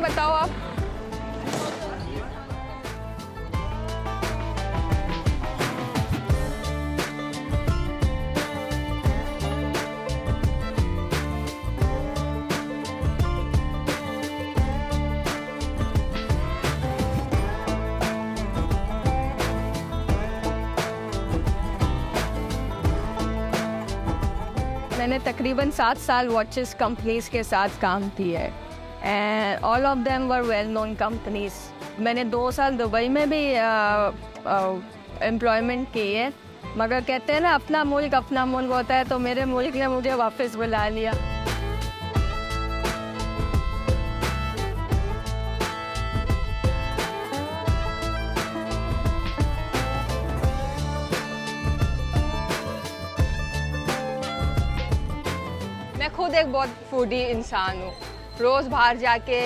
बताओ आप। मैंने तकरीबन 7 साल वॉचेस कंपनीज के साथ काम किया है and all of them were well known companies. मैंने 2 साल दुबई में भी एम्प्लॉयमेंट की है, मगर कहते हैं ना अपना मुल्क होता है, तो मेरे मुल्क ने मुझे वापस बुला लिया। मैं खुद एक बहुत फूडी इंसान हूँ, रोज़ बाहर जाके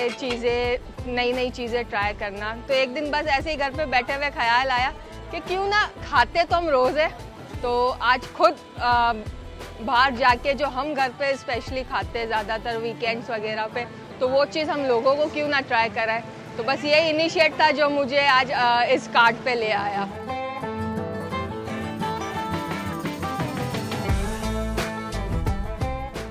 नई चीज़ें ट्राई करना। तो एक दिन बस ऐसे ही घर पे बैठे हुए ख्याल आया कि क्यों ना खाते तो हम रोज़ है, तो आज खुद बाहर जाके जो हम घर पे स्पेशली खाते हैं ज़्यादातर वीकेंड्स वगैरह पे, तो वो चीज़ हम लोगों को क्यों ना ट्राई कराए। तो बस ये इनिशिएट था जो मुझे आज इस कार्ड पे ले आया।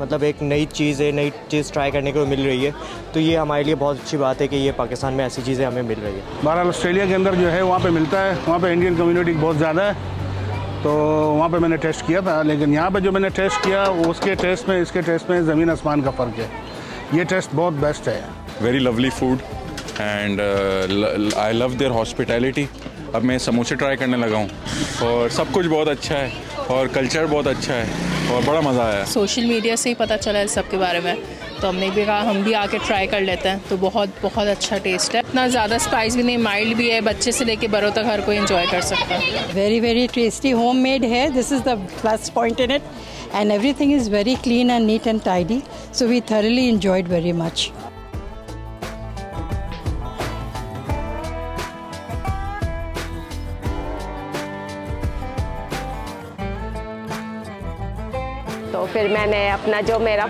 मतलब एक नई चीज़ ट्राई करने को मिल रही है, तो ये हमारे लिए बहुत अच्छी बात है कि ये पाकिस्तान में ऐसी चीज़ें हमें मिल रही है। बहरहाल ऑस्ट्रेलिया के अंदर जो है वहाँ पे मिलता है, वहाँ पे इंडियन कम्युनिटी बहुत ज़्यादा है, तो वहाँ पे मैंने टेस्ट किया था। लेकिन यहाँ पे जो मैंने टेस्ट किया उसके टेस्ट में इसके टेस्ट में ज़मीन आसमान का फ़र्क है। ये टेस्ट बहुत बेस्ट है। Very lovely food and I love their hospitality. अब मैं समोसे ट्राई करने लगा हूँ और सब कुछ बहुत अच्छा है और कल्चर बहुत अच्छा है और बड़ा मज़ा आया। सोशल मीडिया से ही पता चला इस सब के बारे में, तो हमने भी कहा हम भी आके ट्राई कर लेते हैं। तो बहुत अच्छा टेस्ट है, इतना ज़्यादा स्पाइस भी नहीं, माइल्ड भी है, बच्चे से लेके बड़ों तक हर कोई एंजॉय कर सकता है। वेरी टेस्टी होममेड है, this is the plus point in it and everything is very clean and neat and tidy, so we thoroughly enjoyed very much. तो फिर मैंने अपना जो मेरा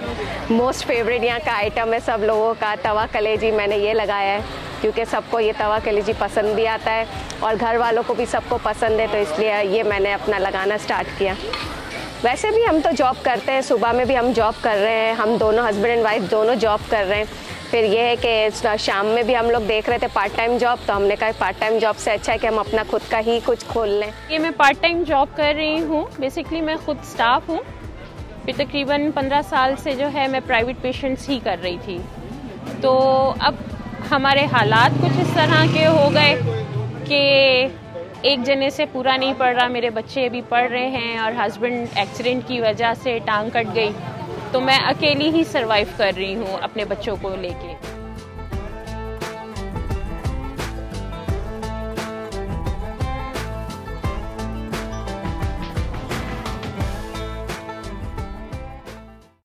मोस्ट फेवरेट यहाँ का आइटम है सब लोगों का, तवा कलेजी, मैंने ये लगाया है क्योंकि सबको ये तवा कलेजी पसंद भी आता है और घर वालों को भी सबको पसंद है, तो इसलिए ये मैंने अपना लगाना स्टार्ट किया। वैसे भी हम तो जॉब करते हैं, सुबह में भी हम जॉब कर रहे हैं, हम दोनों हस्बैंड एंड वाइफ दोनों जॉब कर रहे हैं। फिर ये है कि शाम में भी हम लोग देख रहे थे पार्ट टाइम जॉब, तो हमने कहा पार्ट टाइम जॉब से अच्छा है कि हम अपना खुद का ही कुछ खोल लें। ये मैं पार्ट टाइम जॉब कर रही हूँ, बेसिकली मैं खुद स्टाफ हूँ। फिर तकरीबन 15 साल से जो है मैं प्राइवेट पेशेंट्स ही कर रही थी। तो अब हमारे हालात कुछ इस तरह के हो गए कि एक जने से पूरा नहीं पड़ रहा, मेरे बच्चे भी पढ़ रहे हैं और हस्बैंड एक्सीडेंट की वजह से टांग कट गई, तो मैं अकेली ही सरवाइव कर रही हूँ अपने बच्चों को लेके।